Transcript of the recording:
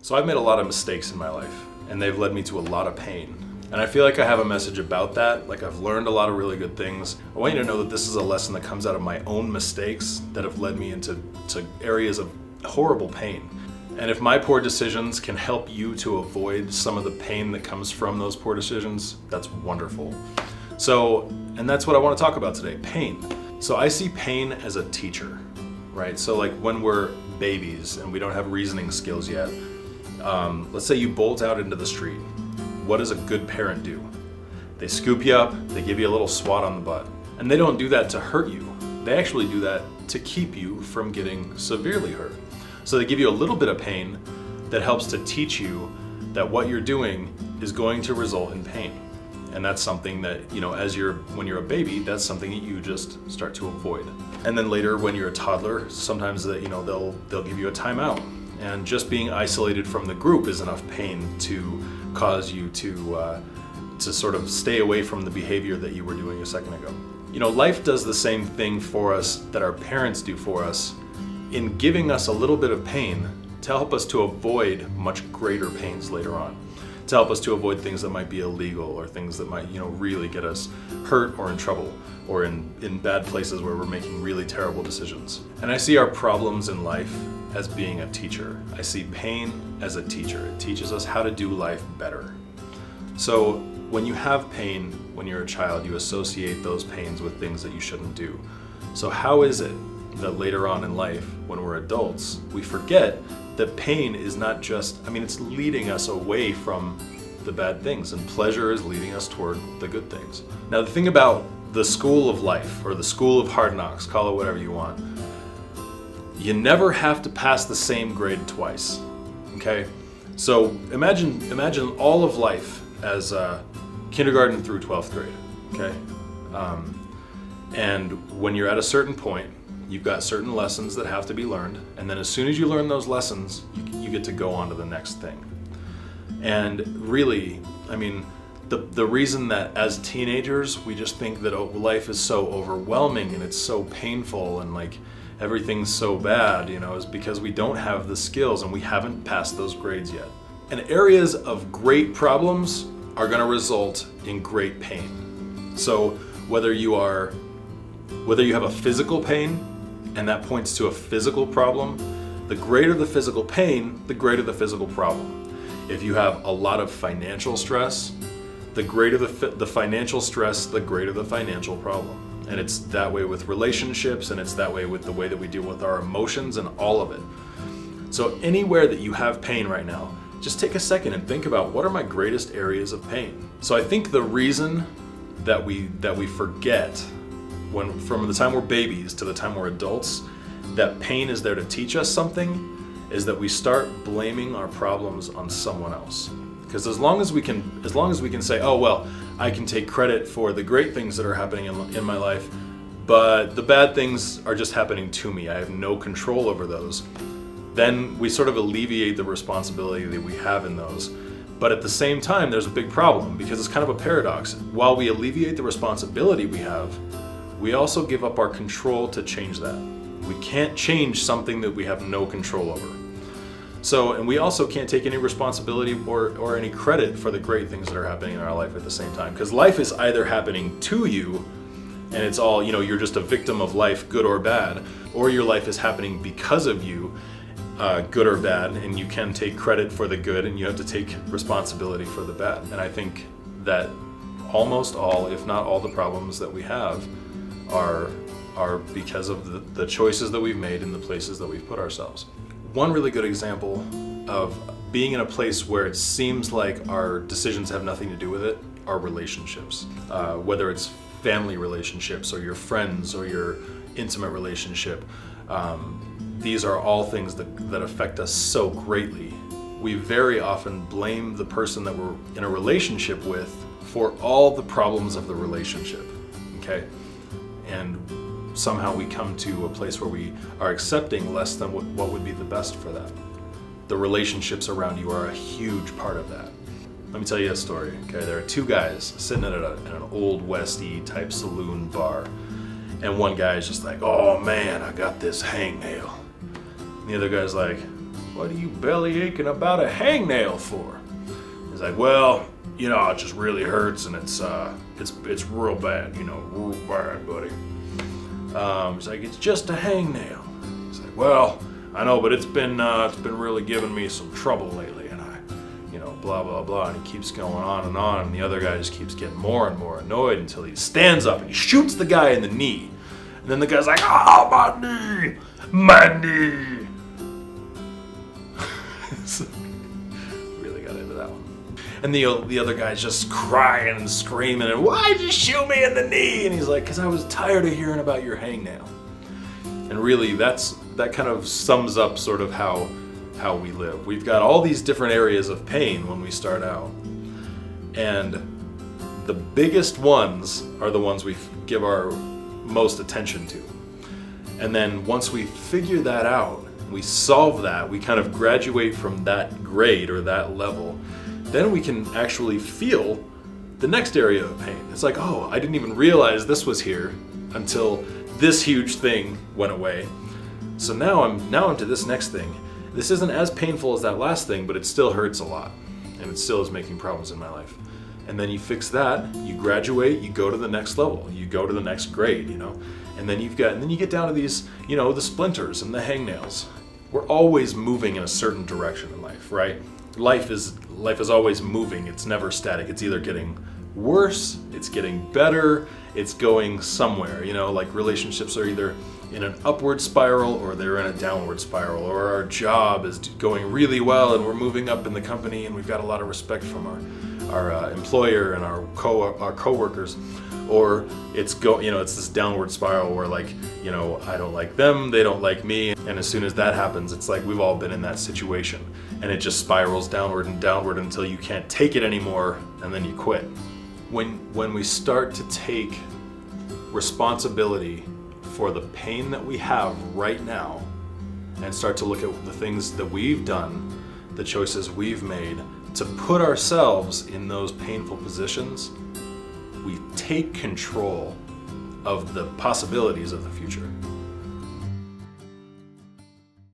So I've made a lot of mistakes in my life, and they've led me to a lot of pain. And I feel like I have a message about that. Like, I've learned a lot of really good things. I want you to know that this is a lesson that comes out of my own mistakes that have led me into areas of horrible pain. And if my poor decisions can help you to avoid some of the pain that comes from those poor decisions, that's wonderful. So, and that's what I want to talk about today, pain. So I see pain as a teacher, right? So like when we're babies and we don't have reasoning skills yet, let's say you bolt out into the street. What does a good parent do? They scoop you up, they give you a little swat on the butt. And they don't do that to hurt you. They actually do that to keep you from getting severely hurt. So they give you a little bit of pain that helps to teach you that what you're doing is going to result in pain. And that's something that, when you're a baby, that's something that you just start to avoid. And then later when you're a toddler, sometimes they'll give you a timeout. And just being isolated from the group is enough pain to cause you to sort of stay away from the behavior that you were doing a second ago. Life does the same thing for us that our parents do for us in giving us a little bit of pain to help us to avoid much greater pains later on. To help us to avoid things that might be illegal or things that might, really get us hurt or in trouble or in bad places where we're making really terrible decisions. And I see our problems in life as being a teacher. I see pain as a teacher. It teaches us how to do life better. So when you have pain when you're a child, you associate those pains with things that you shouldn't do. So how is it that later on in life, when we're adults, we forget that pain is not just, it's leading us away from the bad things, and pleasure is leading us toward the good things. Now, the thing about the school of life, or the school of hard knocks, call it whatever you want, you never have to pass the same grade twice, okay? So imagine all of life as kindergarten through 12th grade, okay? And when you're at a certain point, you've got certain lessons that have to be learned, and then as soon as you learn those lessons, you get to go on to the next thing. And really, the reason that as teenagers we just think that life is so overwhelming and it's so painful and like everything's so bad, is because we don't have the skills and we haven't passed those grades yet. And areas of great problems are going to result in great pain. So whether you have a physical pain, and that points to a physical problem, the greater the physical pain, the greater the physical problem. If you have a lot of financial stress, the greater the financial stress, the greater the financial problem. And it's that way with relationships, and it's that way with the way that we deal with our emotions and all of it. So anywhere that you have pain right now, just take a second and think about, what are my greatest areas of pain? So I think the reason that we forget from the time we're babies to the time we're adults, that pain is there to teach us something, is that we start blaming our problems on someone else. Because as long as we can say, oh well, I can take credit for the great things that are happening in my life, but the bad things are just happening to me, I have no control over those, then we sort of alleviate the responsibility that we have in those. But at the same time, there's a big problem, because it's kind of a paradox. While we alleviate the responsibility we have, we also give up our control to change that. We can't change something that we have no control over. So, and we also can't take any responsibility or any credit for the great things that are happening in our life at the same time. Because life is either happening to you, and it's all, you're just a victim of life, good or bad, or your life is happening because of you, good or bad, and you can take credit for the good, and you have to take responsibility for the bad. And I think that almost all, if not all, the problems that we have are because of the choices that we've made and the places that we've put ourselves. One really good example of being in a place where it seems like our decisions have nothing to do with it are relationships. Whether it's family relationships or your friends or your intimate relationship, these are all things that affect us so greatly. We very often blame the person that we're in a relationship with for all the problems of the relationship, okay? And somehow we come to a place where we are accepting less than what would be the best for that. The relationships around you are a huge part of that. Let me tell you a story, okay? There are two guys sitting at an old Westy type saloon bar, and one guy is just like, oh man, I got this hangnail. And the other guy's like, what are you belly aching about a hangnail for? He's like, well, you know, it just really hurts, and it's real bad, you know, real bad, buddy. He's like, it's just a hangnail. He's like, well, I know, but it's been really giving me some trouble lately, and I, you know, blah blah blah, and he keeps going on, and the other guy just keeps getting more and more annoyed until he stands up and he shoots the guy in the knee, and then the guy's like, oh, my knee. Really got into that one. And the other guy's just crying and screaming, and why'd you shoot me in the knee? And he's like, because I was tired of hearing about your hangnail. And really, that kind of sums up sort of how we live. We've got all these different areas of pain when we start out. And the biggest ones are the ones we give our most attention to. And then once we figure that out, we solve that, we kind of graduate from that grade or that level, then we can actually feel the next area of pain. It's like, oh, I didn't even realize this was here until this huge thing went away. So now I'm to this next thing. This isn't as painful as that last thing, but it still hurts a lot, and it still is making problems in my life. And then you fix that, you graduate, you go to the next level, you go to the next grade, you know. And then you get down to these, you know, the splinters and the hangnails. We're always moving in a certain direction in life, right? Life is always moving. It's never static. It's either getting worse, it's getting better, it's going somewhere. You know, like relationships are either in an upward spiral or they're in a downward spiral, or our job is going really well and we're moving up in the company and we've got a lot of respect from our employer and our coworkers. Or it's this downward spiral where, like, you know, I don't like them, they don't like me, and as soon as that happens, it's like we've all been in that situation, and it just spirals downward and downward until you can't take it anymore, and then you quit. When we start to take responsibility for the pain that we have right now, and start to look at the things that we've done, the choices we've made to put ourselves in those painful positions, we take control of the possibilities of the future.